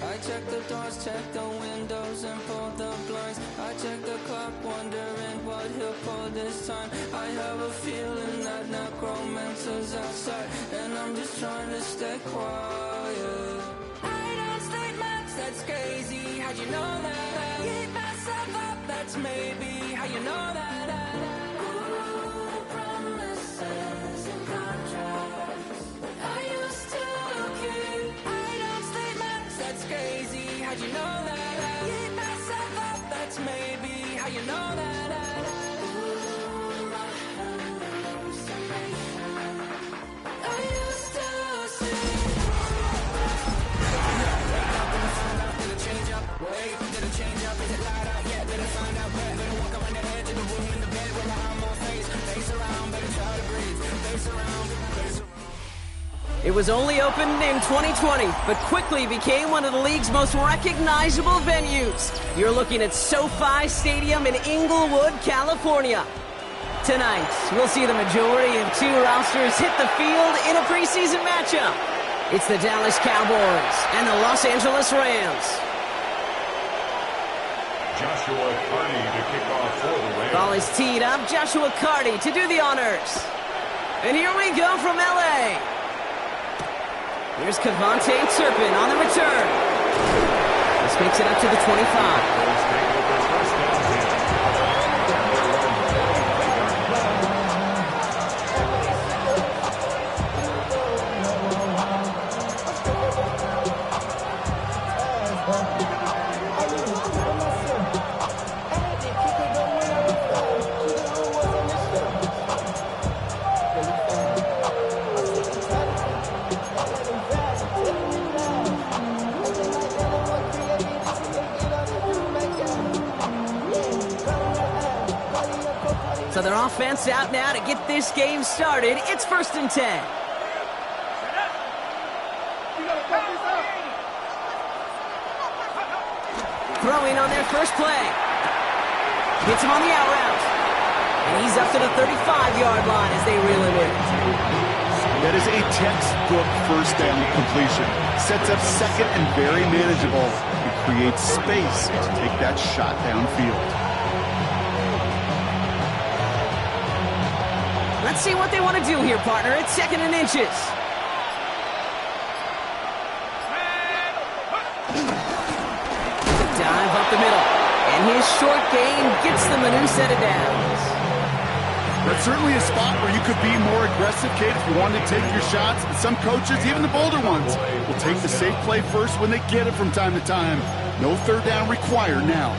I check the doors, check the windows, and pull the blinds. I check the clock, wondering what he'll pull this time. I have a feeling that necromancer's outside, and I'm just trying to stay quiet. I don't state much, that's crazy. How'd you know that? Keep myself up, that's maybe how you know that. Ooh, promises and contracts I used to keep. I don't state much, that's crazy. How'd you know that? Keep myself up, that's maybe how you know that. Ooh, my hallucination. I used to see. Did it change up? Wait, did it change up? Is it lighter? Yeah, did it find out where? Better walk around the edge of the room in the bed with my arm on face. Face around, better try to breathe. Face around, face around. It was only opened in 2020, but quickly became one of the league's most recognizable venues. You're looking at SoFi Stadium in Inglewood, California. Tonight, we'll see the majority of two rosters hit the field in a preseason matchup. It's the Dallas Cowboys and the Los Angeles Rams. Joshua Carty to kick off for the Rams. Ball is teed up. Joshua Carty to do the honors. And here we go from L.A. Here's Cavante Turpin on the return. This makes it up to the 25. So their offense out now to get this game started. It's 1st and 10. Throwing on their first play. Gets him on the out route. And he's up to the 35-yard line as they reel him in. That is a textbook first down completion. Sets up second and very manageable. It creates space to take that shot downfield. Let's see what they want to do here, partner. It's 2nd and inches. Dive up the middle. And his short gain gets them a new set of downs. That's certainly a spot where you could be more aggressive, Kate, if you wanted to take your shots. But some coaches, even the bolder ones, will take the safe play first when they get it from time to time. No third down required now.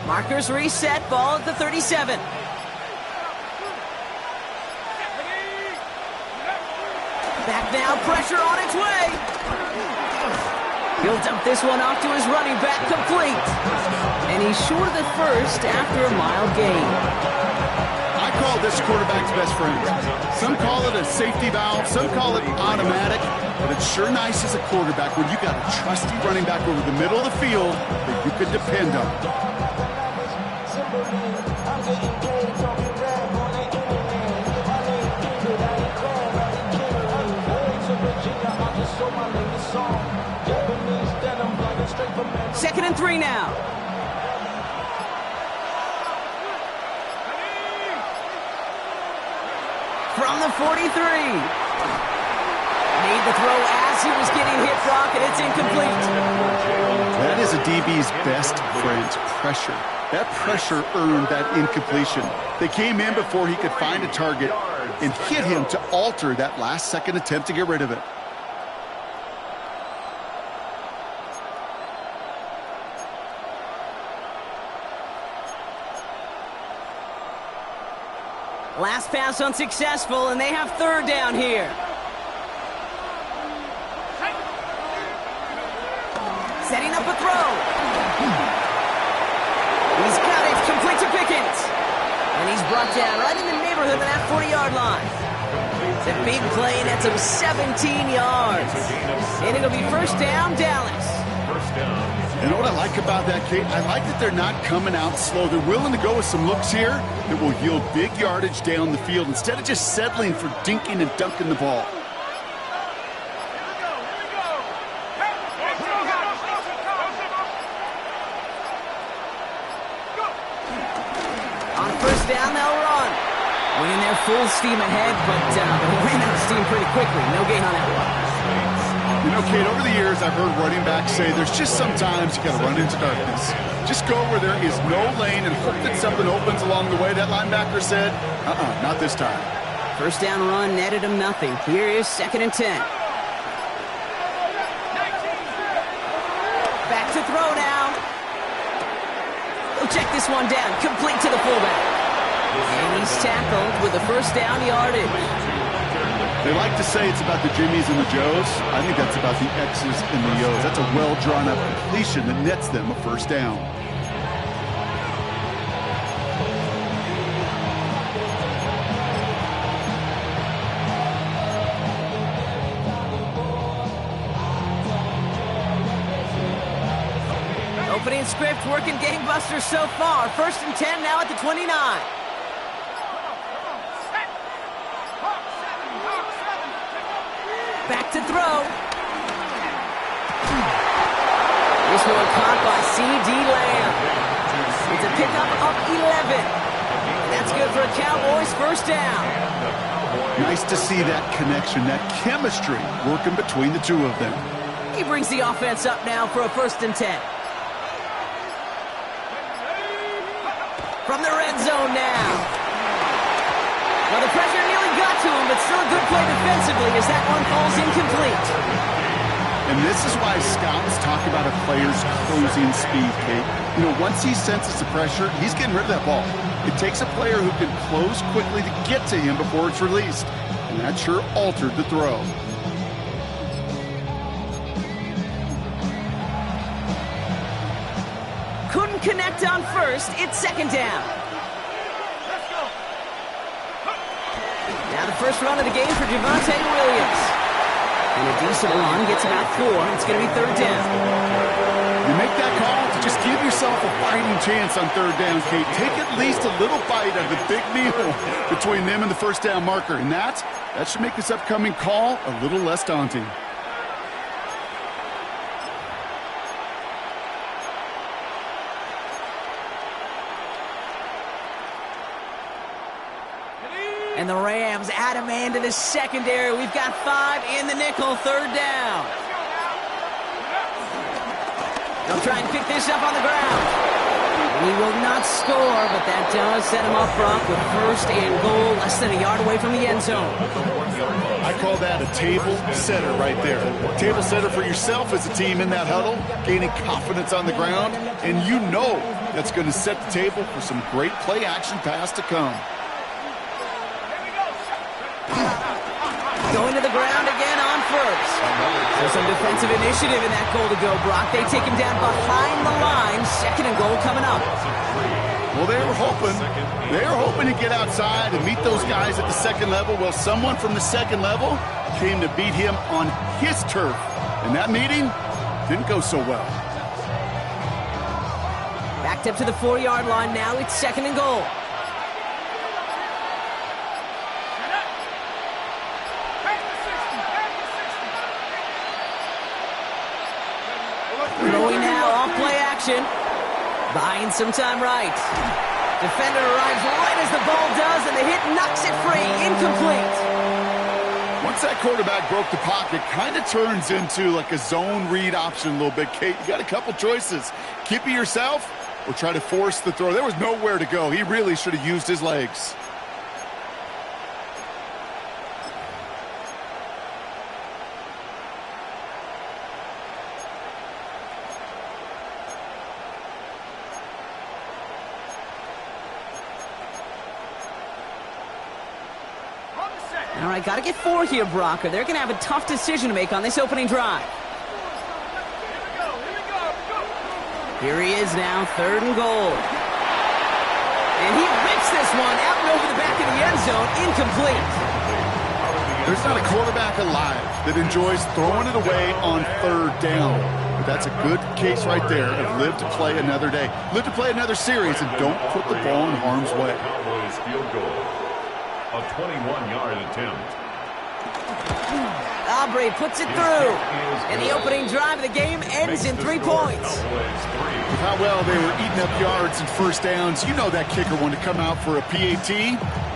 Markers reset, ball at the 37. Back now, pressure on its way. He'll dump this one off to his running back, complete. And he's short of the first after a mild gain. I call this quarterback's best friend. Some call it a safety valve, some call it automatic, but it's sure nice as a quarterback when you got a trusty running back over the middle of the field that you could depend on. Second and 3 now. From the 43. Made the throw as he was getting hit, Brock, and it's incomplete. That is a DB's best friend, pressure. That pressure earned that incompletion. They came in before he could find a target and hit him to alter that last-second attempt to get rid of it. Last pass unsuccessful, and they have 3rd down here. Setting up a throw. He's got it, complete to Pickens. And he's brought down right in the neighborhood of that 40-yard line. The big play nets him 17 yards. And it'll be 1st down, Dallas. 1st down. You know what I like about that, Kate? I like that they're not coming out slow. They're willing to go with some looks here that will yield big yardage down the field instead of just settling for dinking and dunking the ball. On first down, they'll run. Went in there full steam ahead, but ran out of steam pretty quickly. No gain on that one. You know, Kate, over the years, I've heard running backs say there's just sometimes you got to run into darkness. Just go where there is no lane and hope that something opens along the way. That linebacker said, not this time. First down run netted him nothing. Here is 2nd and 10. Back to throw now. He'll check this one down. Complete to the fullback. And he's tackled with a first down yardage. They like to say it's about the Jimmies and the Joes. I think that's about the X's and the O's. That's a well-drawn-up completion that nets them a first down. Opening script working gangbusters so far. 1st and 10 now at the 29. Back to throw. This one caught by C.D. Lamb. It's a pickup up 11. That's good for a Cowboys first down. Nice to see that connection, that chemistry working between the two of them. He brings the offense up now for a 1st and 10. From the red zone now. Well, the pressure nearly got to him, but still a good play defensively as that one falls incomplete. And this is why scouts talk about a player's closing speed, Kate. You know, once he senses the pressure, he's getting rid of that ball. It takes a player who can close quickly to get to him before it's released. And that sure altered the throw. Couldn't connect on first. It's 2nd down. Now the first run of the game for Javonte Williams. And a decent run gets about 4. It's going to be 3rd down. You make that call to just give yourself a fighting chance on 3rd down, Kate. Take at least a little bite of the big meal between them and the first down marker. And that should make this upcoming call a little less daunting. And the Rams add a man to the secondary. We've got 5 in the nickel, 3rd down. They'll try and pick this up on the ground. He will not score, but that does set him up front with 1st and goal, less than a yard away from the end zone. I call that a table setter right there. Table setter for yourself as a team in that huddle, gaining confidence on the ground, and you know that's going to set the table for some great play action pass to come. Going to the ground again on first. So some defensive initiative in that goal to go, Brock. They take him down behind the line. 2nd and goal coming up. Well, they were hoping to get outside and meet those guys at the 2nd level. Well, someone from the 2nd level came to beat him on his turf. And that meeting didn't go so well. Backed up to the 4-yard line now. It's 2nd and goal. Throwing now off play action. Buying some time right. Defender arrives right as the ball does, and the hit knocks it free. Incomplete. Once that quarterback broke the pocket, kind of turns into like a zone read option a little bit, Kate. You got a couple choices. Keep it yourself or try to force the throw. There was nowhere to go. He really should have used his legs. All right, got to get 4 here, Brock, or they're going to have a tough decision to make on this opening drive. Here he is now, 3rd and goal. And he rips this one out and over the back of the end zone, incomplete. There's not a quarterback alive that enjoys throwing it away on third down. But that's a good case right there of live to play another day. Live to play another series and don't put the ball in harm's way. Cowboys field goal. A 21-yard attempt. Aubrey puts it through. And the opening drive of the game ends in 3 points. With how well they were eating up yards and first downs, you know that kicker wanted to come out for a PAT,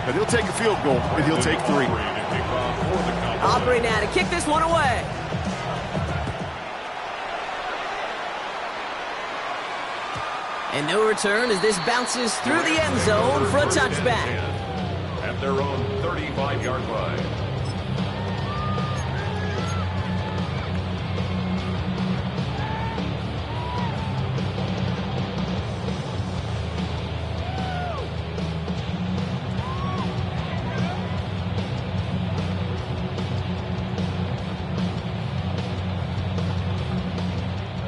but he'll take a field goal, and he'll take 3. Aubrey now to kick this one away. And no return as this bounces through the end zone for a touchback. At their own 35-yard line.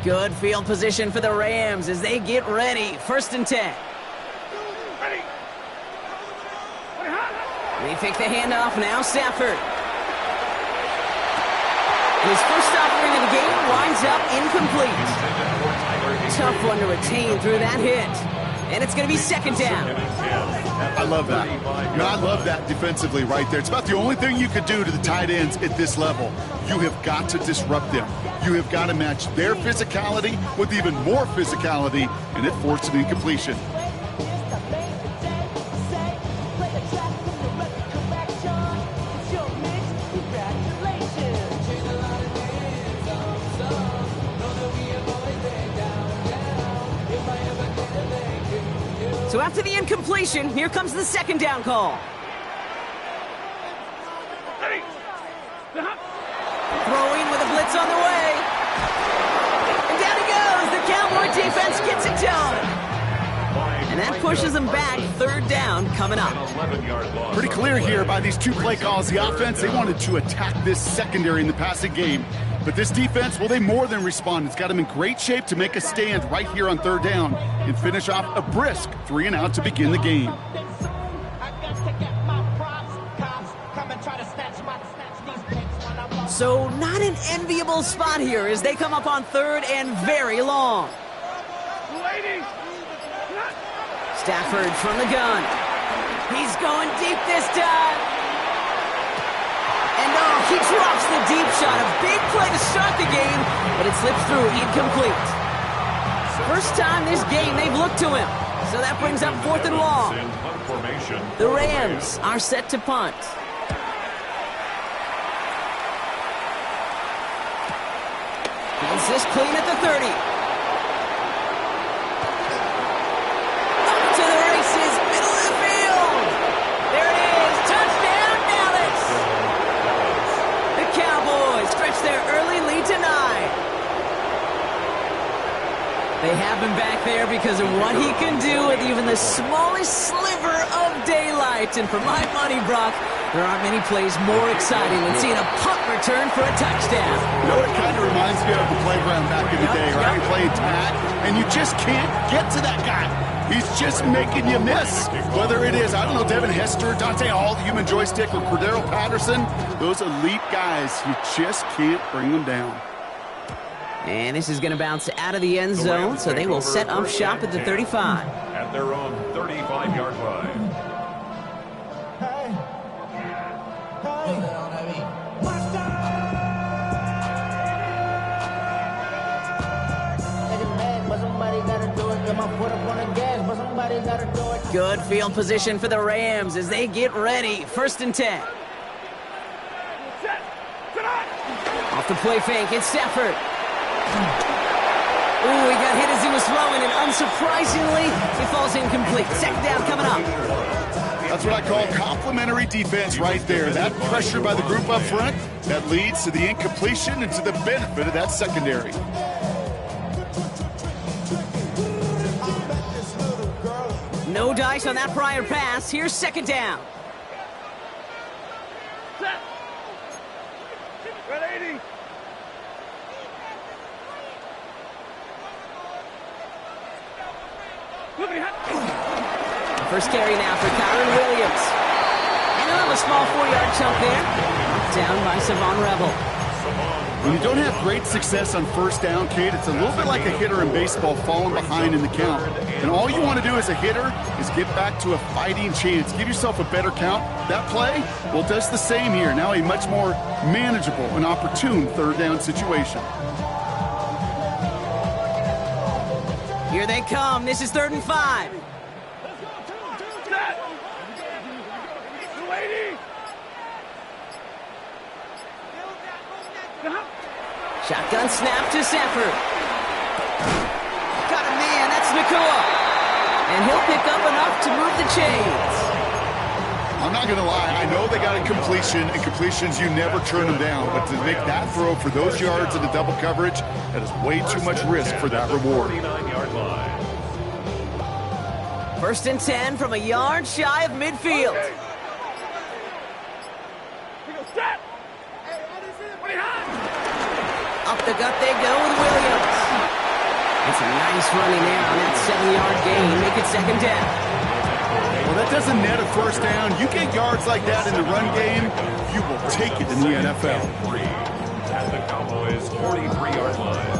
Good field position for the Rams as they get ready. 1st and 10. They take the handoff now. Stafford. His first offering of the game winds up incomplete. Tough one to retain through that hit. And it's going to be 2nd down. I love that. I love that defensively right there. It's about the only thing you could do to the tight ends at this level. You have got to disrupt them. You have got to match their physicality with even more physicality, and it forced an incompletion. So after the incompletion, here comes the 2nd down call. Throwing with a blitz on the way. And down he goes. The Cowboy defense gets it done. And that pushes them back. 3rd down coming up. Pretty clear here by these 2 play calls. The offense, they wanted to attack this secondary in the passing game. But this defense, well, they more than respond. It's got them in great shape to make a stand right here on 3rd down and finish off a brisk 3 and out to begin the game. So not an enviable spot here as they come up on 3rd and very long. Stafford from the gun. He's going deep this time. And he drops the deep shot. A big play to start the game, but it slips through incomplete. First time this game they've looked to him. So that brings up 4th and long. The Rams are set to punt. Is this clean at the 30? Up to the races, middle of the field. There it is, touchdown Dallas. The Cowboys stretch their early lead to 9. They have him back there because of what he can do with even the smallest sliver of daylight. And for my money, Brock, there aren't many plays more exciting than seeing a punt return for a touchdown. You know, it kind of reminds me of the playground back in the day, right? You play tag, and you just can't get to that guy. He's just making you miss. Whether it is, I don't know, Devin Hester, Dante Hall, the human joystick, or Cordero Patterson, those elite guys, you just can't bring them down. And this is going to bounce out of the end zone, so they will set up shop at the 35. At their own 35-yard line. Good field position for the Rams as they get ready. 1st and 10. Off the play fake, it's Stafford. Ooh, he got hit as he was throwing, and unsurprisingly, he falls incomplete. 2nd down coming up. That's what I call complimentary defense right there. That pressure by the group up front, that leads to the incompletion and to the benefit of that secondary. No dice on that prior pass. Here's 2nd down. First carry now for Kyron Williams. And he'll have a small 4-yard chunk there. Down by Savon Rebel. When you don't have great success on first down, Kate, it's a little bit like a hitter in baseball falling behind in the count. And all you want to do as a hitter is get back to a fighting chance. Give yourself a better count. That play, well, does the same here. Now a much more manageable and opportune third down situation. Here they come. This is 3rd and 5. Shotgun snap to Sanford. Got a man. That's Nacua. And he'll pick up enough to move the chains. I'm not going to lie. I know they got a completion, and completions, you never turn them down. But to make that throw for those yards in the double coverage, that is way too much risk for that reward. 49-yard line. 1st and 10 from a yard shy of midfield. Up the gut they go with Williams. It's a nice running there on that 7-yard gain. Make it 2nd down. Well, that doesn't net a first down. You get yards like that in the run game, you will take it in the NFL. At the Cowboys' 43-yard line.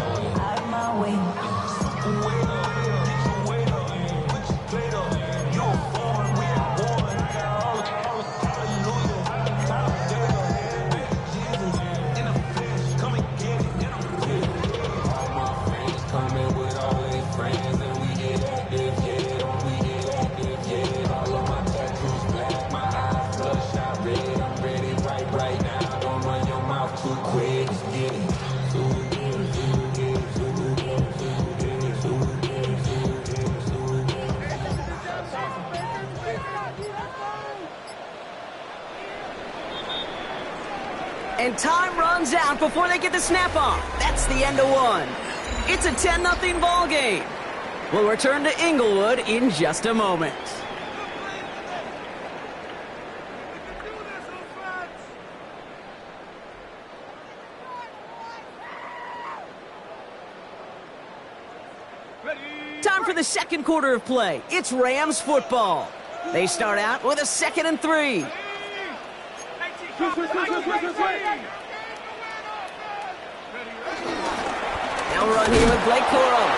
And time runs out before they get the snap off. That's the end of one. It's a 10-0 ball game. We'll return to Inglewood in just a moment. Time for the second quarter of play. It's Rams football. They start out with a 2nd and 3. Now run here with Blake Corum.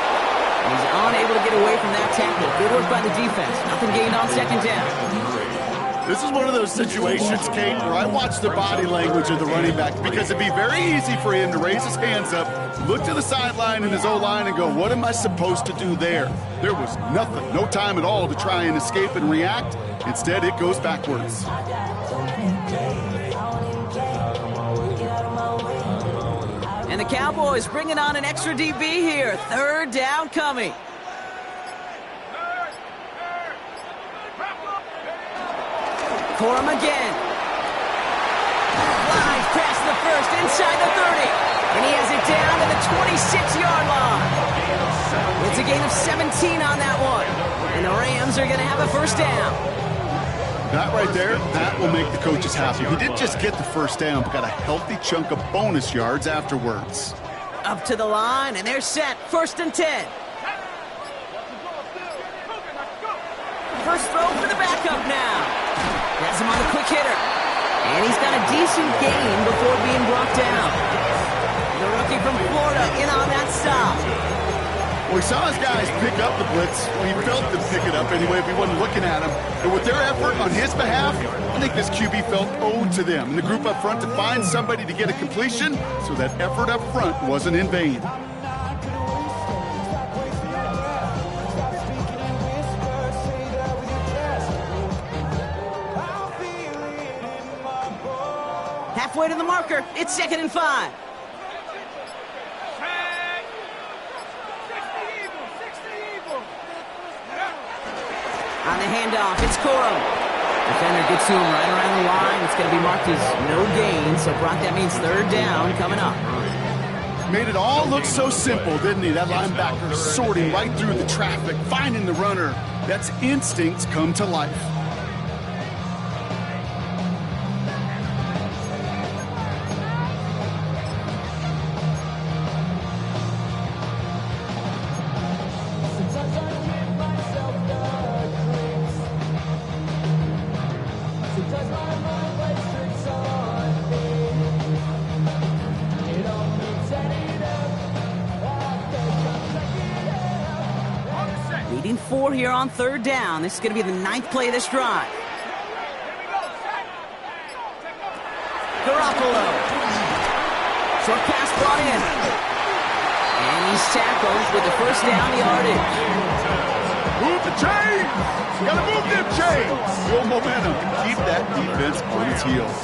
He's unable to get away from that tackle. Good work by the defense. Nothing gained on 2nd down. This is one of those situations, Kate, where I watch the body language of the running back because it'd be very easy for him to raise his hands up, look to the sideline in his O-line and go, what am I supposed to do there? There was nothing, no time at all to try and escape and react. Instead, it goes backwards. And the Cowboys bringing on an extra DB here. 3rd down coming. Corum again. Lines past the 1st, inside the 30. And he has it down to the 26-yard line. It's a gain of 17 on that one. And the Rams are going to have a 1st down. That right there, that will make the coaches happy. He didn't just get the 1st down, but got a healthy chunk of bonus yards afterwards. Up to the line, and they're set. 1st and 10. First throw for the backup now. Has him on the quick hitter. And he's got a decent gain before being brought down. The rookie from Florida in on that stop. Well, he saw his guys pick up the blitz. Well, he felt them pick it up anyway if he wasn't looking at him. And with their effort on his behalf, I think this QB felt owed to them. And the group up front to find somebody to get a completion, so that effort up front wasn't in vain. Halfway to the marker, it's 2nd and 5. On the handoff, it's Corum. Defender gets to him right around the line. It's going to be marked as no gain, so Brock, that means 3rd down coming up. Made it all look so simple, didn't he? That linebacker sorting right through the traffic, finding the runner. That's instincts come to life. Touch my mind. and 4 here on 3rd down. This is going to be the 9th play of this drive. Garoppolo. Short pass brought in. And he's tackled with the first down yardage. Move the chains! You gotta move them chains! Build momentum. Keep that defense on its heels.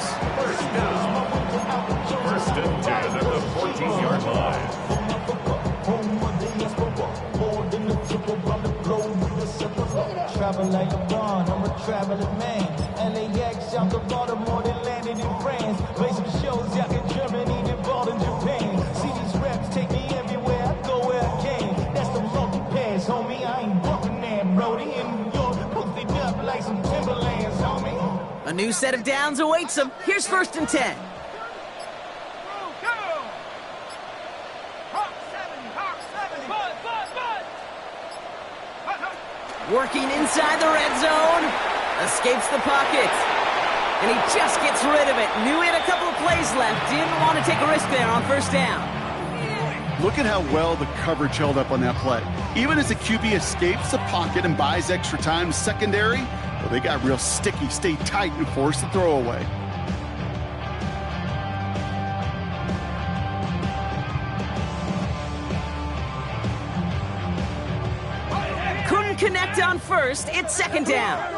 First and 10 at the 14-yard line. Travel like a bond, I'm a traveling man. LAX out to Baltimore, then landed in France. Play some shows out in Germany, then ball in Japan. See these reps take me everywhere, I go where I can. That's the multi-pass, homie. I ain't walking that, Brody. In New York, posted up like some Timberlands, homie. A new set of downs awaits him. Here's 1st and 10. Working inside the red zone. Escapes the pocket. And he just gets rid of it. Knew he had a couple of plays left. Didn't want to take a risk there on 1st down. Look at how well the coverage held up on that play. Even as the QB escapes the pocket and buys extra time to secondary, well, they got real sticky, stayed tight, and forced the throwaway. Couldn't connect on 1st. It's 2nd down.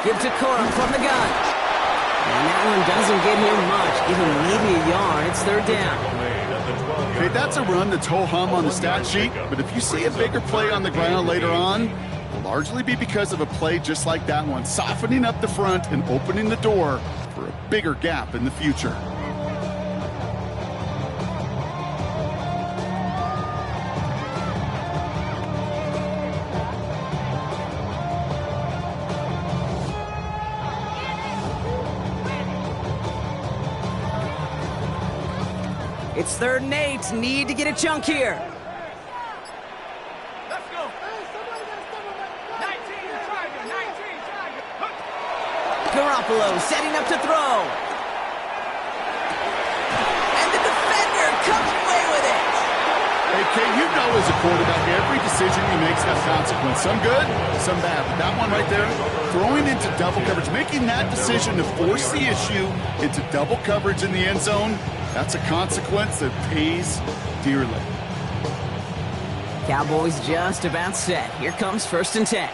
Give to Corum from the gun. And that one doesn't get him much. Give him maybe a yard. It's 3rd down. Okay, that's a run that's ho-hum on the stat sheet, but if you see a bigger play on the ground later on, it'll largely be because of a play just like that one, softening up the front and opening the door for a bigger gap in the future. It's 3rd and 8. Need to get a chunk here. Let's go. Garoppolo setting up to throw. And the defender comes away with it. Hey, Kate, you know as a quarterback, every decision he makes has consequence. Some good, some bad. But that one right there, throwing into double coverage, making that decision to force the issue into double coverage in the end zone, that's a consequence that pays dearly. Cowboys just about set. Here comes 1st and 10.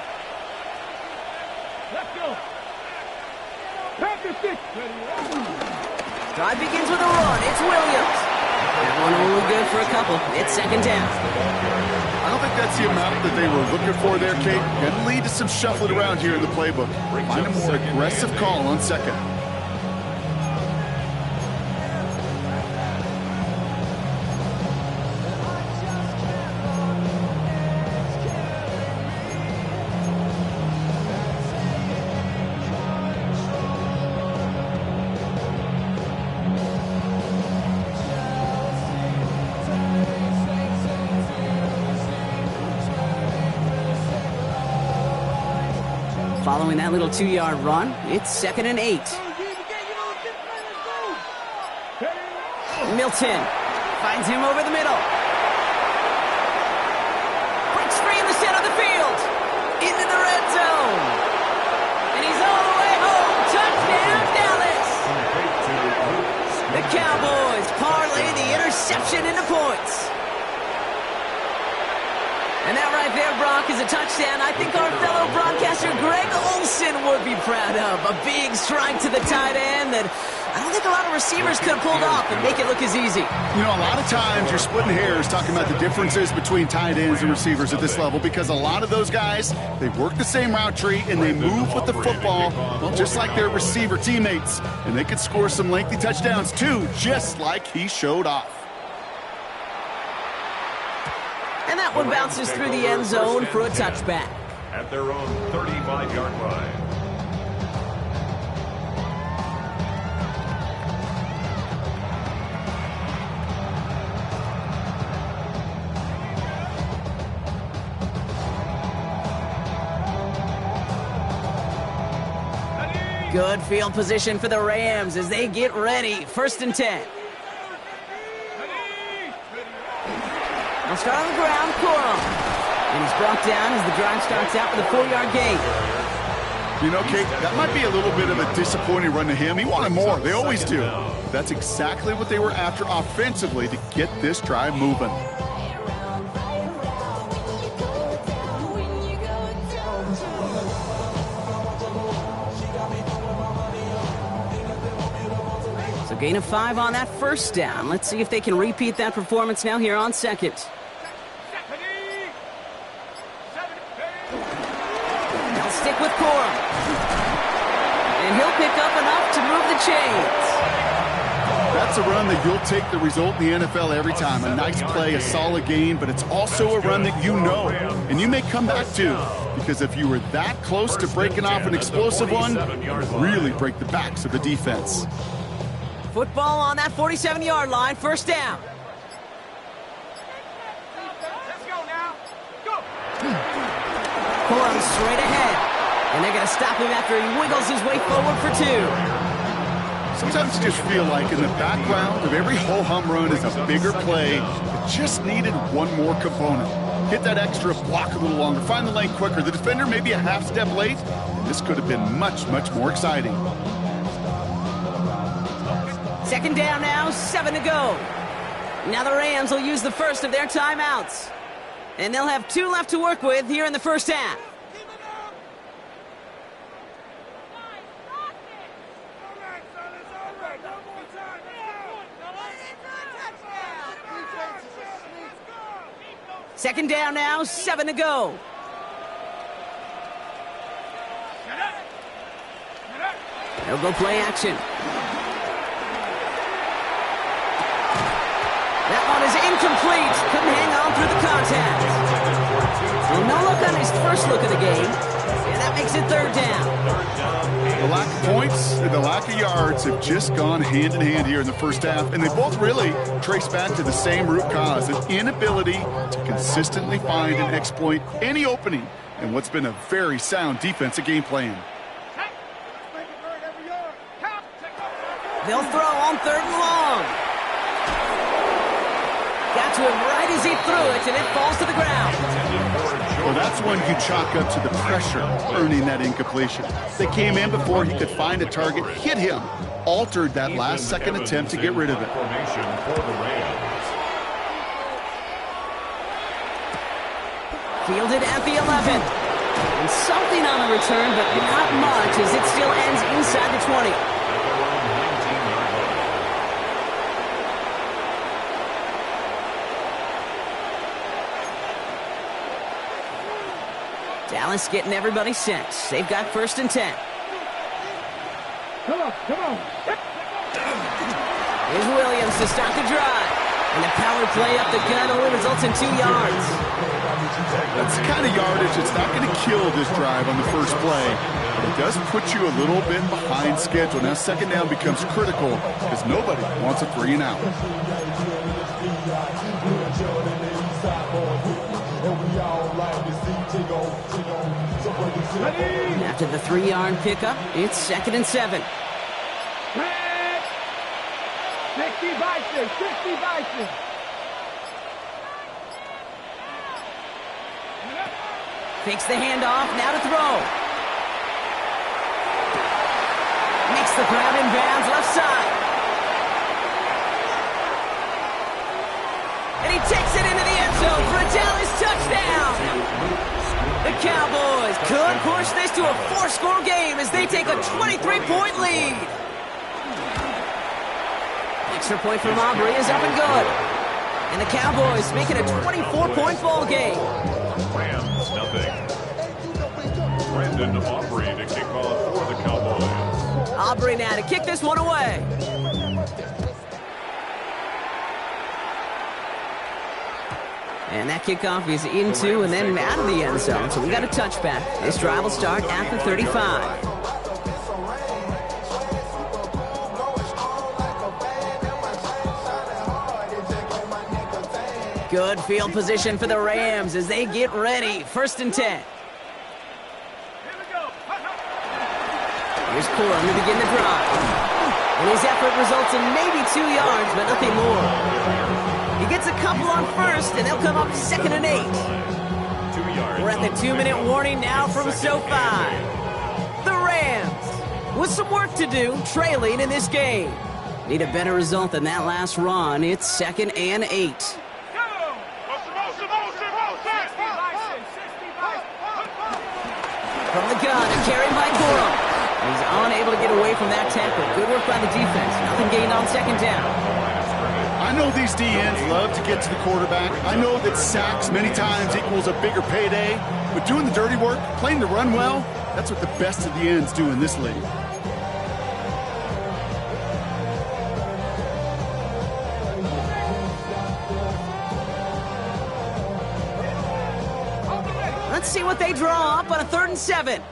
Let's go. Packers 6. Drive begins with a run. It's Williams. That one only good for a couple. It's 2nd down. I don't think that's the amount that they were looking for there, Kate. Can lead to some shuffling around here in the playbook. Find a more aggressive call on 2nd. Following that little 2-yard run, it's 2nd and 8. Milton finds him over the middle. Breaks free in the center of the field. Into the red zone. And he's all the way home. Touchdown, Dallas. The Cowboys parlay the interception into points. And that right there, Brock, is a touchdown I think our fellow broadcaster Greg Olsen would be proud of. A big strike to the tight end that I don't think a lot of receivers could have pulled off and make it look as easy. You know, a lot of times you're splitting hairs talking about the differences between tight ends and receivers at this level because a lot of those guys, they work the same route tree and they move with the football, well, just like their receiver teammates. And they could score some lengthy touchdowns too, just like he showed off. And that one bounces through the end zone for a touchback. At their own 35-yard line. Good field position for the Rams as they get ready. 1st and 10. They'll start on the ground, Corum. And he's brought down as the drive starts out with a 4-yard gain. You know, Kate, that might be a little bit of a disappointing run to him. He wanted more. They always do. That's exactly what they were after offensively to get this drive moving. So gain of 5 on that 1st down. Let's see if they can repeat that performance now here on 2nd. They'll stick with Corum. And he'll pick up enough to move the chains. That's a run that you'll take the result in the NFL every time. A nice play, a solid gain, but it's also a run that you know, and you may come back to, because if you were that close to breaking off an explosive one, you really break the backs of the defense. Football on that 47-yard line, 1st down. Let's go now. Go. Corum straight ahead. And they're going to stop him after he wiggles his way forward for 2. Sometimes you just feel like in the background of every ho-hum run is a bigger play that just needed one more component. Hit that extra block a little longer, find the lane quicker. The defender maybe a half step late, and this could have been much, much more exciting. 2nd down now, 7 to go. Now the Rams will use the 1st of their timeouts. And they'll have 2 left to work with here in the 1st half. Second down now, 7 to go. They'll go play action. That one is incomplete. Couldn't hang on through the contact. Well, no look on his first look of the game. And that makes it 3rd down. The lack of points and the lack of yards have just gone hand in hand here in the 1st half, and they both really trace back to the same root cause, an inability to consistently find and exploit any opening in what's been a very sound defensive game plan. They'll throw on 3rd and long. Got to him right as he threw it, and it falls to the ground. Well, that's when you chalk up to the pressure earning that incompletion. They came in before he could find a target, hit him, altered that last-second attempt to get rid of it. Fielded at the 11. And something on the return, but not much as it still ends inside the 20. Dallas getting everybody set. They've got 1st and 10. Come on. Here's Williams to start the drive. And the power play up the gut only results in 2 yards. That's the kind of yardage that's not going to kill this drive on the first play. But it does put you a little bit behind schedule. Now 2nd down becomes critical because nobody wants a 3 and out. After the 3-yard pickup, it's 2nd and 7. 60 Bison. Fakes the handoff, now to throw. Makes the grab in bounds, left side. And he takes it into the end zone for a Dallas touchdown. The Cowboys could push this to a 4-score game as they take a 23-point lead. Extra point from Aubrey is up and good. And the Cowboys make it a 24-point ball game. Rams, nothing. Brandon Aubrey to kick off for the Cowboys. Aubrey now to kick this one away. And that kickoff is into and then out of the end zone. So we got a touchback. This drive will start at the 35. Good field position for the Rams as they get ready. 1st and 10. Here's Corum to begin the drive. And his effort results in maybe 2 yards, but nothing more. He gets a couple on first, and they'll come up 2nd and 8. 2 yards. We're at the 2-minute warning now from SoFi. The Rams, with some work to do, trailing in this game. Need a better result than that last run. It's 2nd and 8. From the gun, a carry by Corum. He's unable to get away from that tackle. Good work by the defense. Nothing gained on 2nd down. I know these DNs love to get to the quarterback. I know that sacks many times equals a bigger payday. But doing the dirty work, playing the run well, that's what the best of the ends do in this league. Let's see what they draw up on a 3rd and 7. Ready?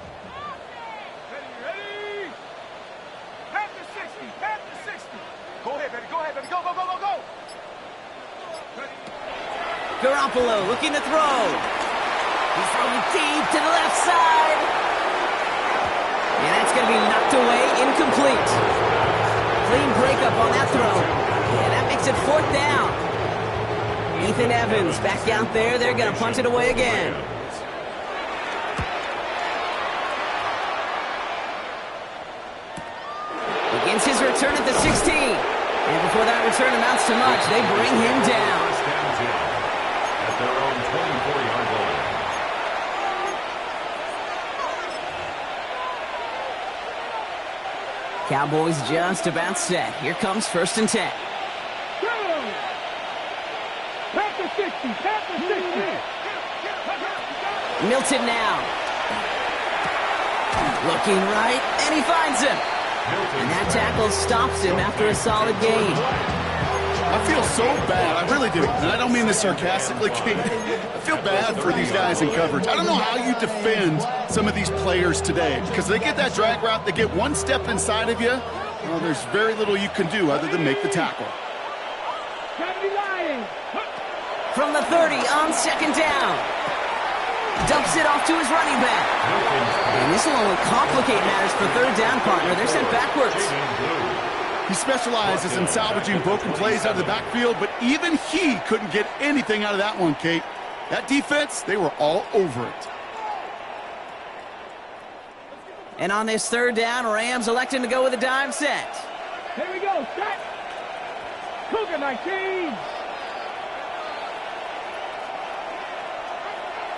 Pass to 60. Pass to 60. Go ahead, baby. Go ahead, baby. Go, go, go, go, go. Ready? Garoppolo looking to throw. He's throwing deep to the left side. And that's going to be knocked away, incomplete. Clean breakup on that throw. And that makes it 4th down. Ethan Evans back out there. They're going to punch it away again. Begins his return at the 16. And before that return amounts to much, they bring him down. First down 10 at their own 24-yard line. Cowboys just about set. Here comes 1st and 10. Go! Pass to 60. Pass to 60. Milton now. Looking right, and he finds him. And that tackle stops him after a solid gain. I feel so bad. I really do. And I don't mean this sarcastically, Kate. I feel bad for these guys in coverage. I don't know how you defend some of these players today. Because they get that drag route, they get one step inside of you. Well, there's very little you can do other than make the tackle. From the 30 on 2nd down. Dumps it off to his running back. And this will only complicate matters for 3rd down, partner. They're sent backwards. He specializes in salvaging broken plays out of the backfield, but even he couldn't get anything out of that one, Kate. That defense, they were all over it. And on this 3rd down, Rams electing to go with a dime set. Here we go. Set. Cougar 19.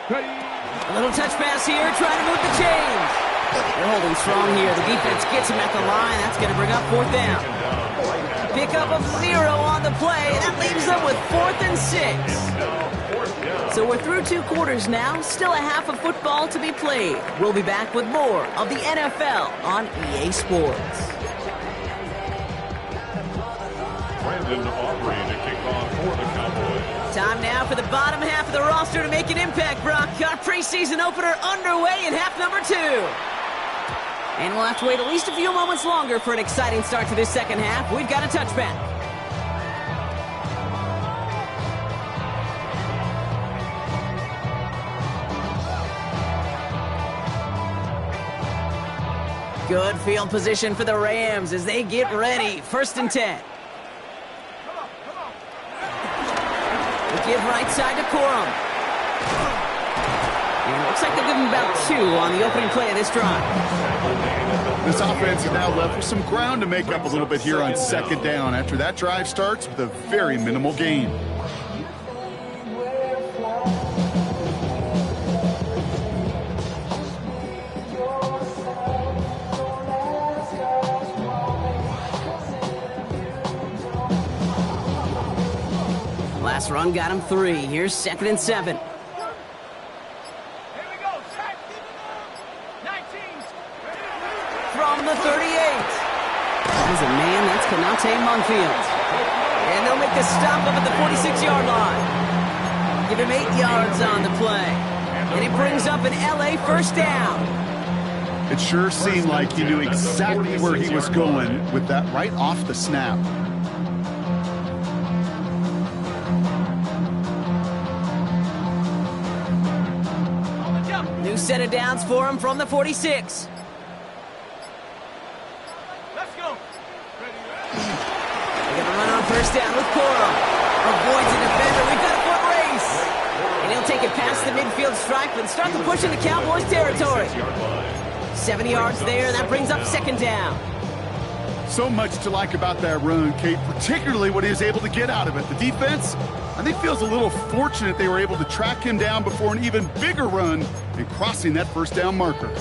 Ready? A little touch pass here, trying to move the chains. They're holding strong here. The defense gets him at the line. That's going to bring up 4th down. Pickup of 0 on the play, and that leaves them with 4th and 6. So we're through 2 quarters now. Still a half of football to be played. We'll be back with more of the NFL on EA Sports. Brandon Aubrey to kick off for the Cowboys. Time now for the bottom half of the roster to make an impact, Brock. Our preseason opener underway in half number 2. And we'll have to wait at least a few moments longer for an exciting start to this 2nd half. We've got a touchback. Good field position for the Rams as they get ready. 1st and 10. Give right side to Corum. And it looks like they'll give him about 2 on the opening play of this drive. This offense is now left with some ground to make up a little bit here on 2nd down after that drive starts with a very minimal gain. Last run got him 3. Here's 2nd and 7. Here we go. Set. 19. From the 38. There's a man, that's Konate Munfield. And they'll make the stop up at the 46-yard line. Give him 8 yards on the play. And it brings up an LA 1st down. It sure seemed like he knew exactly where he was going with that right off the snap. New set of downs for him from the 46. first down with Coro. Avoids a defender. We've got a foot race. And he'll take it past the midfield stripe and start to push into Cowboys territory. 7 yards there, and that brings up second down. So much to like about that run, Kate, particularly what he was able to get out of it. The defense, I think, feels a little fortunate they were able to track him down before an even bigger run and crossing that first down marker.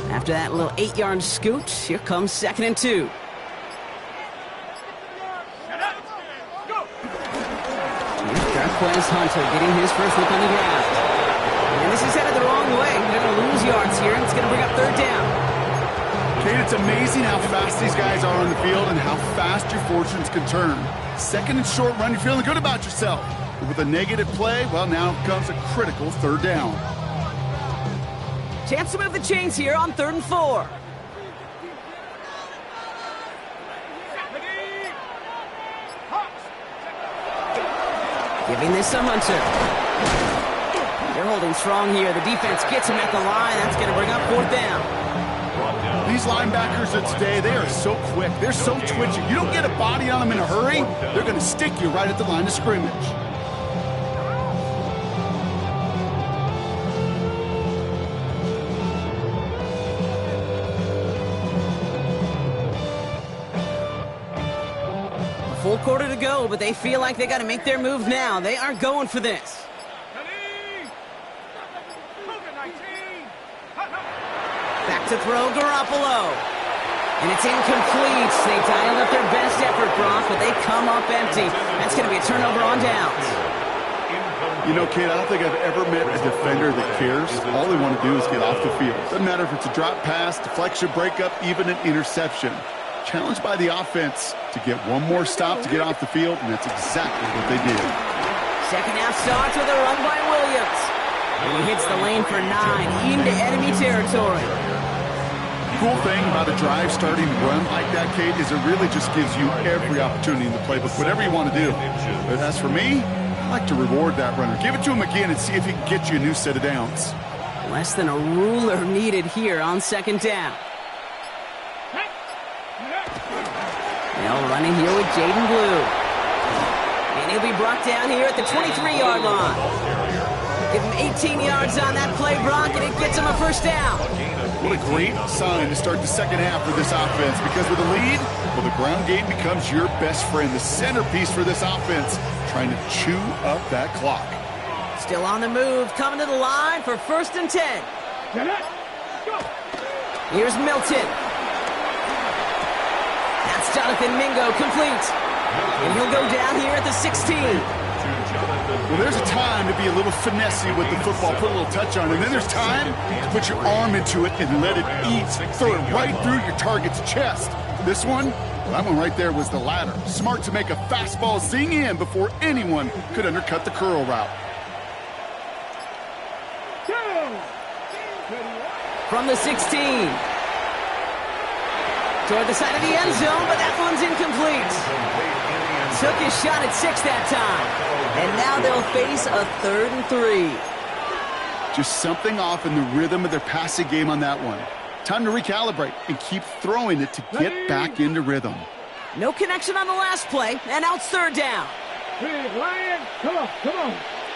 After that little 8-yard scoot, here comes 2nd and 2. Jarquez Hunter getting his first look on the ground. And this is headed the wrong way. They're going to lose yards here, and it's going to bring up third down. Kate, it's amazing how fast these guys are on the field and how fast your fortunes can turn. 2nd and short run, you're feeling good about yourself. But with a negative play, well, now comes a critical third down. Chance to move the chains here on 3rd and 4. Giving this to Hunter. They're holding strong here. The defense gets him at the line. That's going to bring up 4th down. These linebackers of today, they are so quick. They're so twitchy. You don't get a body on them in a hurry, they're going to stick you right at the line of scrimmage. Full quarter to go, but they feel like they got to make their move now. They are going for this. Back to throw, Garoppolo. And it's incomplete. They dialed up their best effort, Brock, but they come up empty. That's going to be a turnover on downs. You know, Kate, I don't think I've ever met a defender that cares. All they want to do is get off the field. Doesn't matter if it's a drop pass, deflection, breakup, even an interception. Challenged by the offense to get one more stop to get off the field, and that's exactly what they did. Second half starts with a run by Williams. And he hits the lane for 9 into enemy territory. Cool thing about a drive starting run like that, Kate, is it really just gives you every opportunity in the playbook, whatever you want to do. But as for me, I like to reward that runner. Give it to him again and see if he can get you a new set of downs. Less than a ruler needed here on 2nd down. Now running here with Jaden Blue. And he'll be brought down here at the 23-yard line. Give him 18 yards on that play, Brock, and it gets him a first down. What a great sign to start the second half for this offense, because with a lead, well, the ground game becomes your best friend, the centerpiece for this offense, trying to chew up that clock. Still on the move, coming to the line for 1st and 10. Here's Milton. That's Jonathan Mingo, complete. And he'll go down here at the 16. Well, there's a time to be a little finessey with the football, put a little touch on it. And then there's time to put your arm into it and let it eat, throw it right through your target's chest. This one, that one right there was the latter. Smart to make a fastball zing in before anyone could undercut the curl route. From the 16. Toward the side of the end zone, but that one's incomplete. Took his shot at 6 that time. And now they'll face a 3rd and 3. Just something off in the rhythm of their passing game on that one. Time to recalibrate and keep throwing it to get back into rhythm. No connection on the last play, and now it's 3rd down. Big Lion, come on.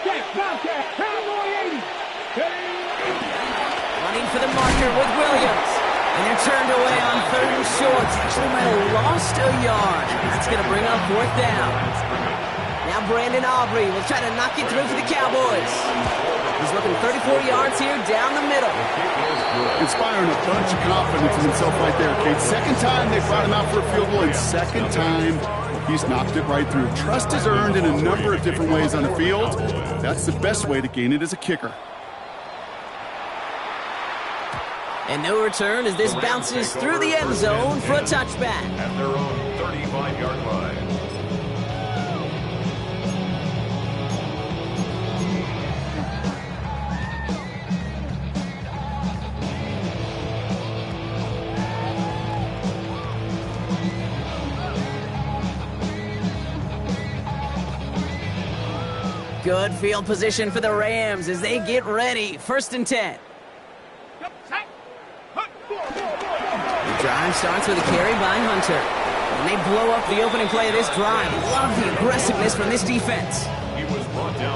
Get Bobcat, Cowboy 80. Running for the marker with Williams. And they're turned away on 3rd and short. Actually might have lost a yard. That's going to bring up 4th down. Now Brandon Aubrey will try to knock it through for the Cowboys. He's looking 34 yards here down the middle. Inspiring a bunch of confidence in himself right there, Kate. Second time they brought him out for a field goal, and second time he's knocked it right through. Trust is earned in a number of different ways on the field. That's the best way to gain it as a kicker. And no return as this bounces through the end zone for a touchback. At their own 35-yard line. Good field position for the Rams as they get ready. 1st and 10. The drive starts with a carry by Hunter. And they blow up the opening play of this drive. Love the aggressiveness from this defense.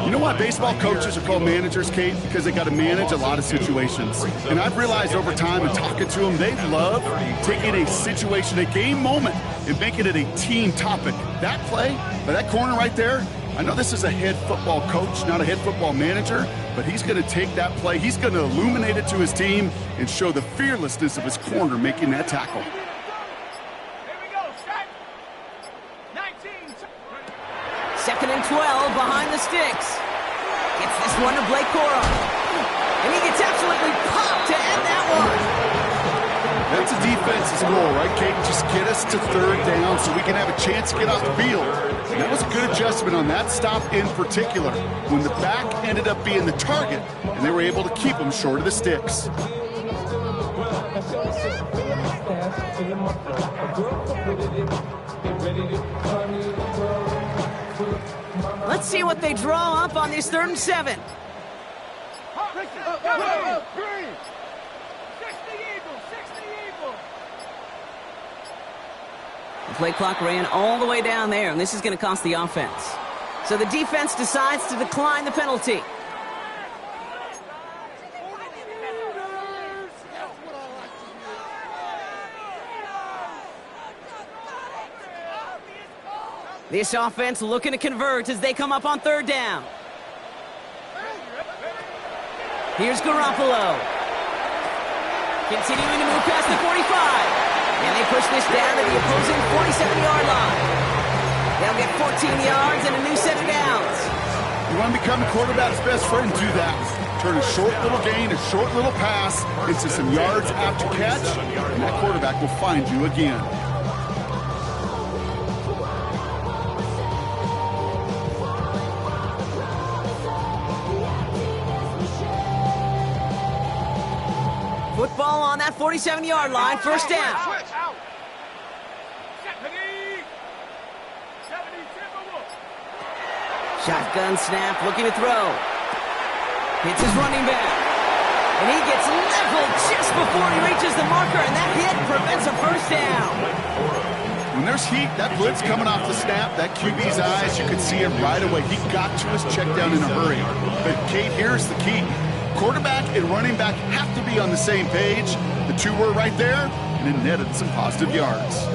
You know why baseball coaches are called managers, Kate? Because they got to manage a lot of situations. And I've realized over time and talking to them, they love taking a situation, a game moment, and making it a team topic. That play, by that corner right there, I know this is a head football coach, not a head football manager, but he's going to take that play, he's going to illuminate it to his team and show the fearlessness of his corner making that tackle. Second and 12 behind the sticks. Gets this one to Blake Corum. And he gets absolutely popped to end that one. That's a defense's goal, right, Kate? Just get us to 3rd down so we can have a chance to get off the field. And that was a good adjustment on that stop in particular, when the back ended up being the target, and they were able to keep him short of the sticks. Let's see what they draw up on this 3rd and 7. The play clock ran all the way down there, and this is going to cost the offense. So the defense decides to decline the penalty. This offense looking to convert as they come up on 3rd down. Here's Garoppolo. Continuing to move past the 45. And they push this down to the opposing 47-yard line. They'll get 14 yards and a new set of downs. You want to become a quarterback's best friend? Do that. Turn a short little gain, a short little pass into some yards after catch, and that quarterback will find you again. Football on that 47-yard line, 1st down. Shotgun snap, looking to throw. Hits his running back. And he gets leveled just before he reaches the marker, and that hit prevents a 1st down. When there's heat, that blitz coming off the snap, that QB's eyes, you could see it right away. He got to his check down in a hurry. But, Kate, here's the key. Quarterback and running back have to be on the same page. The two were right there, and it netted some positive yards.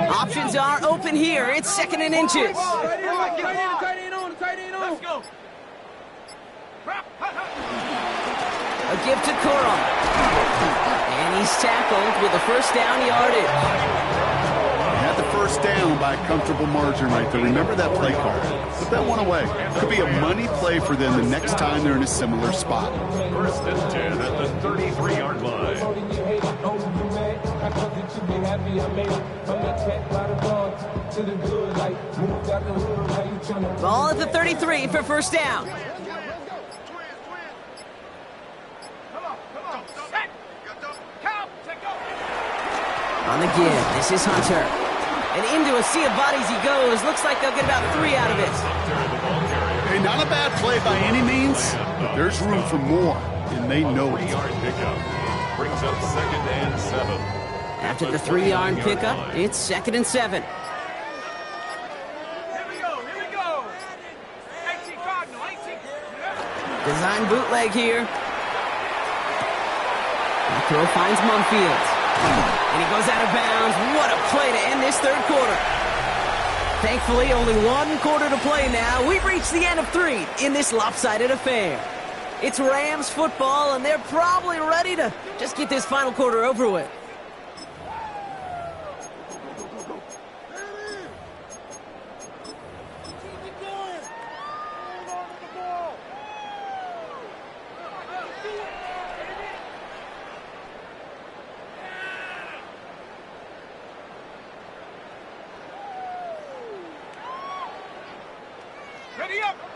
Options are open here. It's 2nd and inches. Let's go. A give to Corum. And he's tackled with a 1st down yardage. Had the 1st down by a comfortable margin right there. Remember that play call. Put that one away. Could be a money play for them the next time they're in a similar spot. 1st and 10 at the 33-yard line. Ball at the 33 for 1st down. On the give, this is Hunter. And into a sea of bodies he goes. Looks like they'll get about 3 out of it. Hey, not a bad play by any means, but there's room for more, and they know it. 3-yard pickup brings up 2nd and 7. After the 3-yard pickup, it's 2nd and 7. Here we go. 18 Cardinal, 18. Design bootleg here. The throw finds Mumfield. And he goes out of bounds. What a play to end this 3rd quarter. Thankfully, only 1 quarter to play now. We've reached the end of 3 in this lopsided affair. It's Rams football, and they're probably ready to just get this final quarter over with.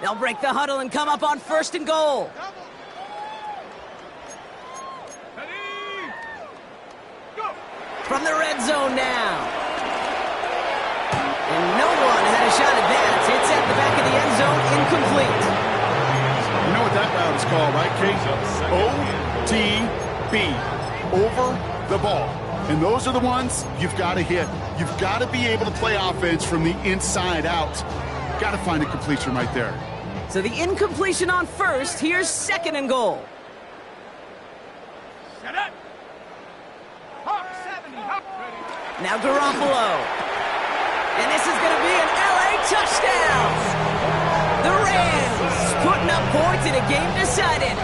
They'll break the huddle and come up on 1st and goal. From the red zone now. And no a shot at that. It's at the back of the end zone, incomplete. You know what that route is called, right, Kate? OTB, over the ball. And those are the ones you've got to hit. You've got to be able to play offense from the inside out. Got to find a completion right there. So the incompletion on first. Here's 2nd and goal. Set up. Hawk 70. Hawk ready. Now Garoppolo. And this is going to be an LA touchdown. The Rams putting up points in a game decided.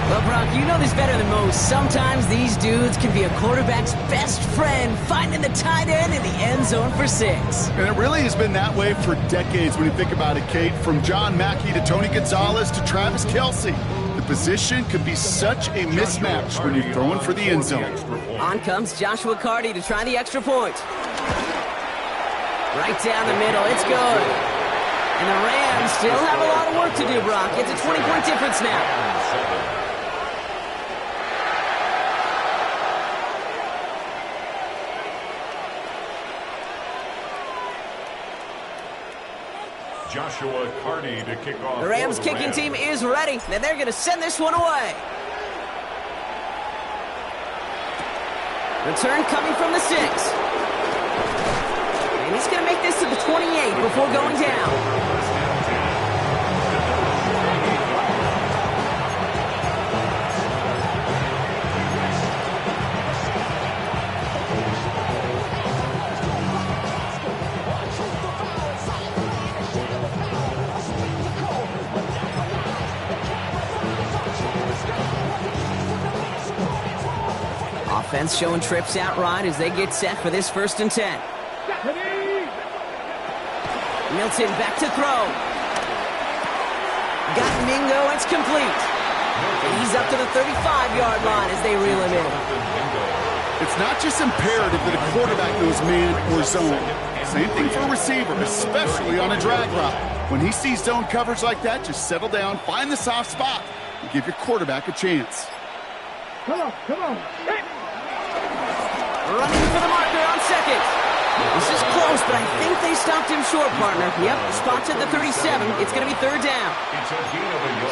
Well, Brock, you know this better than most. Sometimes these dudes can be a quarterback's best friend, finding the tight end in the end zone for 6. And it really has been that way for decades when you think about it, Kate. From John Mackey to Tony Gonzalez to Travis Kelce. The position could be such a mismatch when you're throwing for the end zone. On comes Joshua Carty to try the extra point. Right down the middle, it's good. And the Rams still have a lot of work to do, Brock. It's a 20-point difference now. Joshua Carty to kick off. The Rams kicking team is ready, and they're going to send this one away. Return coming from the 6. And he's going to make this to the 28 before going down. Offense showing trips out right as they get set for this 1st and 10. Milton back to throw. Got Mingo, it's complete. And he's up to the 35-yard line as they reel him in. It's not just imperative that a quarterback knows man or zone. Same thing for a receiver, especially on a drag route. When he sees zone coverage like that, just settle down, find the soft spot, and give your quarterback a chance. Come on. Hey. Running for the marker on 2nd. This is close, but I think they stopped him short, partner. Yep, spot's at the 37. It's going to be 3rd down.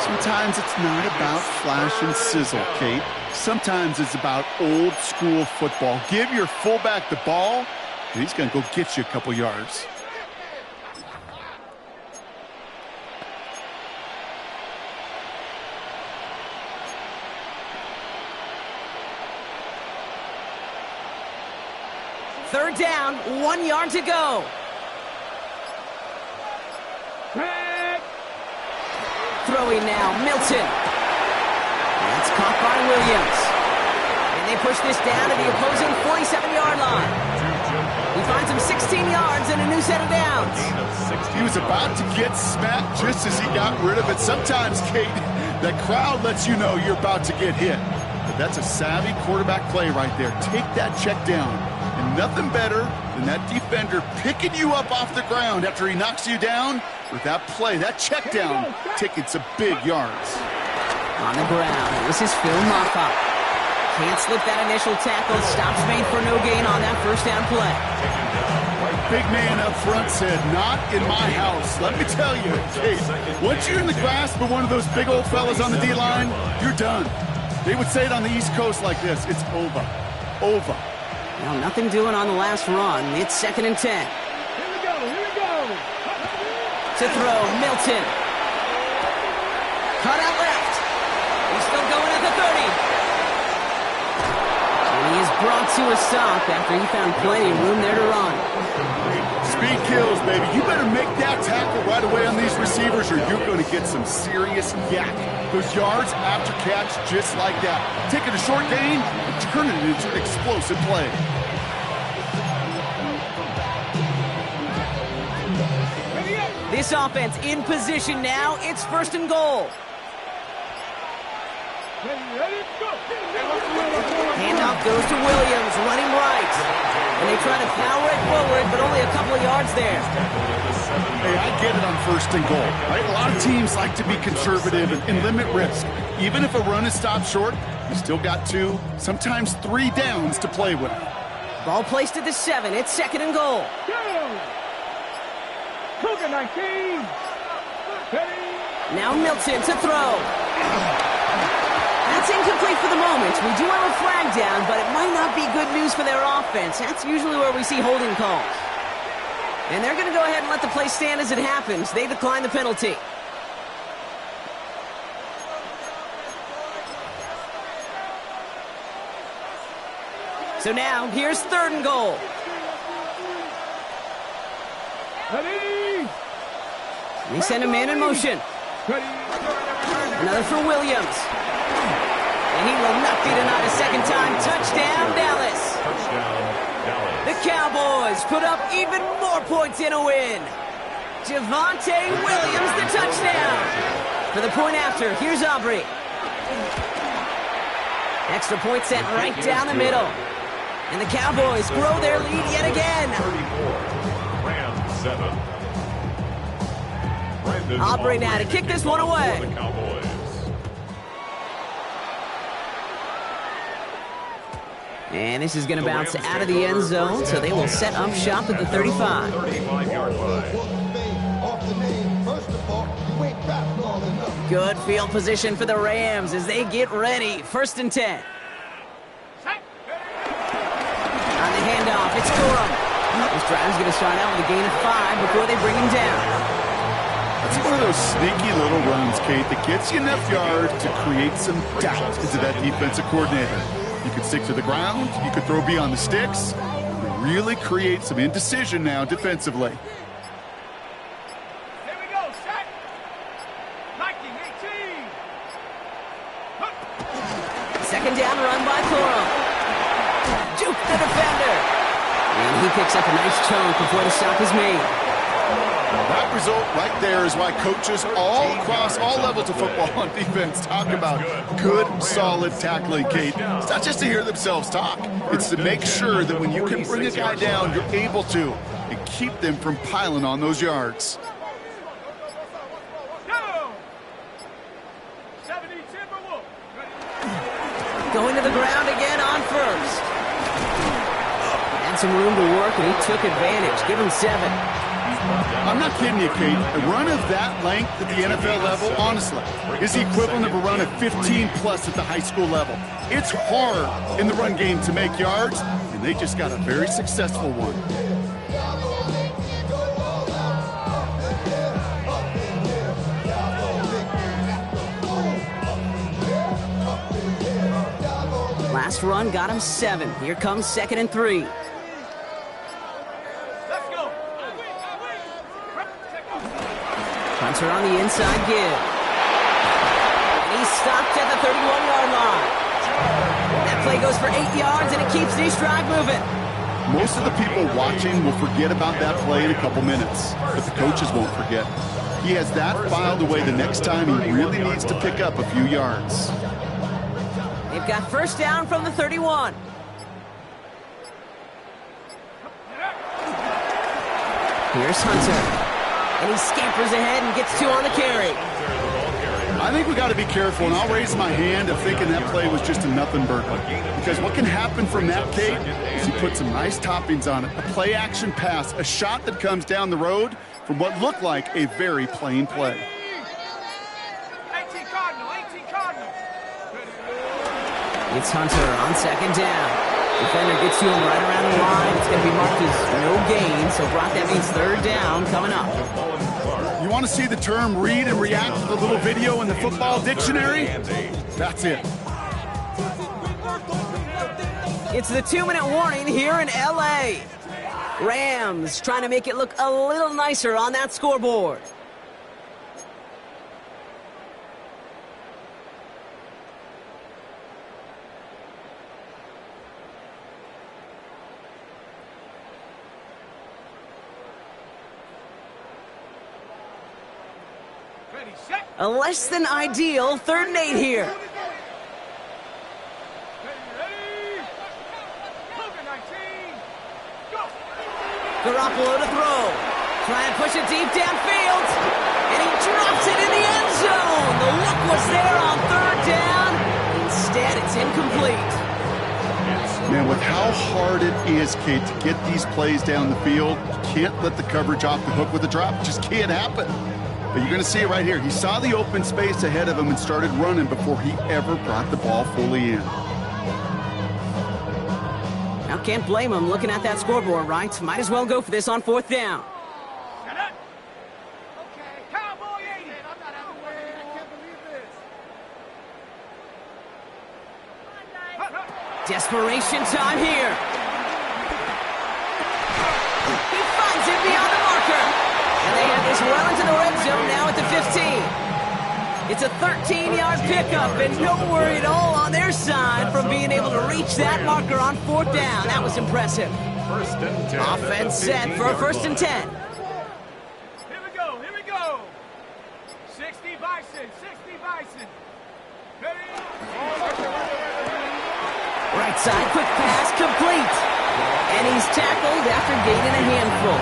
Sometimes it's not about flash and sizzle, Kate. Sometimes it's about old school football. Give your fullback the ball, and he's going to go get you a couple yards. Third down, 1 yard to go. Throwing now, Milton. That's caught by Williams. And they push this down to the opposing 47-yard line. He finds him 16 yards and a new set of downs. He was about to get smacked just as he got rid of it. Sometimes, Kate, that crowd lets you know you're about to get hit. But that's a savvy quarterback play right there. Take that check down. And nothing better than that defender picking you up off the ground after he knocks you down with that play, that check down, taking some big yards. On the ground, this is Phil Maffa. Can't slip that initial tackle. Stops made for no gain on that 1st down play. Big man up front said, not in my house. Let me tell you, Kate, once you're in the grasp of one of those big old fellas on the D-line, you're done. They would say it on the East Coast like this, it's over. Over. Well, nothing doing on the last run. It's 2nd and 10. Here we go. To throw, Milton. Cut out left. He's still going at the 30. And he is brought to a stop after he found plenty of room there to run. Speed kills, baby. You better make that tackle right away on these receivers or you're going to get some serious yak. Those yards after catch just like that. Taking a short gain and turning it into an explosive play. This offense in position now. It's 1st and goal. Handoff goes to Williams, running right. And they try to power it forward, but only a couple of yards there. Hey, I get it on 1st and goal, right? A lot of teams like to be conservative and limit risk. Even if a run is stopped short, you still got 2, sometimes 3 downs to play with. Ball placed at the 7. It's 2nd and goal. Cougar 19. Now Milton to throw. That's incomplete for the moment. We do have a flag down, but it might not be good news for their offense. That's usually where we see holding calls. And they're going to go ahead and let the play stand as it happens. They decline the penalty. So now, here's 3rd and goal. Ready. They send a man in motion. Another for Williams. And he will not be denied a second time. Touchdown, Dallas. Touchdown, Dallas. The Cowboys put up even more points in a win. Javonte Williams, the touchdown. For the point after, here's Aubrey. Extra point set right down the middle. And the Cowboys grow their lead yet again. 34. Rams 7. Brandon Aubrey now to kick this one away. For the Cowboys. And this is going to bounce out of the end zone, so they will set up shop at the 35. 35-yard line. Good field position for the Rams as they get ready. 1st and 10. On the handoff, it's Corum. This drive's going to start out with a gain of 5 before they bring him down. It's one of those sneaky little runs, Kate, that gets you enough yards to create some doubt into that defensive coordinator. You could stick to the ground, you could throw beyond the sticks, really create some indecision now defensively. Here we go, set. 1918. 2nd down run by Corum. Juke the defender. And he picks up a nice chunk before the stop is made. That result right there is why coaches all across all levels of football on defense talk about good, solid tackling, Kate. It's not just to hear themselves talk. It's to make sure that when you can bring a guy down, you're able to, and keep them from piling on those yards. Go. 70 Timberwolves. Going to the ground again on 1st. Had some room to work, and he took advantage. Give him 7. I'm not kidding you, Kate. A run of that length at the NFL level, honestly, is the equivalent of a run of 15-plus at the high school level. It's hard in the run game to make yards, and they just got a very successful one. Last run got him 7. Here comes 2nd and 3. Hunter on the inside give. And he's stopped at the 31-yard line. That play goes for 8 yards, and it keeps this drive moving. Most of the people watching will forget about that play in a couple minutes, but the coaches won't forget. He has that filed away the next time he really needs to pick up a few yards. They've got 1st down from the 31. Here's Hunter. And he scampers ahead and gets 2 on the carry. I think we got to be careful, and I'll raise my hand of thinking that play was just a nothing burger. Because what can happen from that, Kate, is you put some nice toppings on it. A play-action pass, a shot that comes down the road from what looked like a very plain play. 18 Cardinal. It's Hunter on 2nd down. Defender gets to him right around the line. It's going to be marked as no gain, so Brock, that means 3rd down coming up. You want to see the term read and react to the little video in the football dictionary? That's it. It's the 2-minute warning here in L.A. Rams trying to make it look a little nicer on that scoreboard. A less than ideal 3rd and 8 here. Garoppolo to throw. Try and push it deep downfield. And he drops it in the end zone. The look was there on 3rd down. Instead, it's incomplete. Man, with how hard it is, Kate, to get these plays down the field, you can't let the coverage off the hook with a drop. It just can't happen. But you're going to see it right here. He saw the open space ahead of him and started running before he ever brought the ball fully in. Now, can't blame him looking at that scoreboard, right? Might as well go for this on 4th down. Shut up. Okay. Cowboy 80. I'm not having a word. I can't believe this. Desperation time here. He finds it beyond the marker. And they have this well into the red zone now at the 15. It's a 13-yard pickup, and no worry at all on their side from being able to reach that marker on 4th down. That was impressive. First and 10. Offense set for a 1st and 10. Here we go. Here we go. 60 Bison. 60 Bison. Ready? Right side, quick pass, complete. And he's tackled after gaining a handful.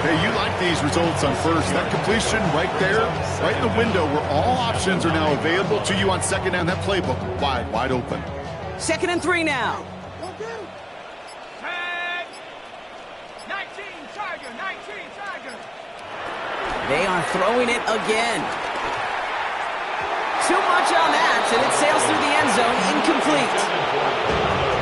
Hey, you like these results on first. That completion right there, right in the window where all options are now available to you on 2nd down. That playbook wide open. 2nd and 3 now. 10. 19 Tiger. 19 Tiger. They are throwing it again. Too much on that, and it sails through the end zone, incomplete.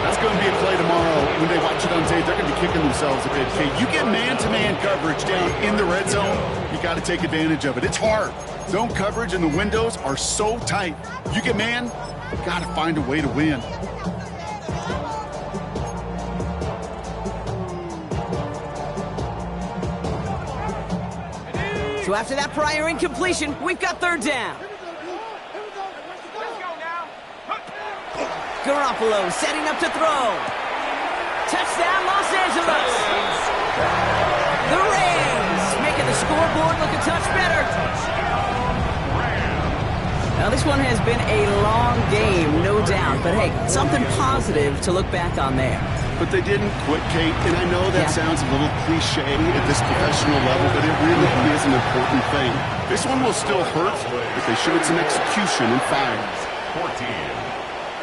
That's going to be a play tomorrow. When they watch it on tape, they're going to be kicking themselves a bit. Okay, you get man-to-man coverage down in the red zone, you got to take advantage of it. It's hard. Zone coverage and the windows are so tight. You get man, you got to find a way to win. So after that prior incompletion, we've got 3rd down. Garoppolo setting up to throw. Touchdown, Los Angeles. The Rams making the scoreboard look a touch better. Now, this one has been a long game, no doubt. But, hey, something positive to look back on there. But they didn't quit, Kate, and I know that sounds a little cliche at this professional level, but it really is an important thing. This one will still hurt, but they showed some execution and fire. 14.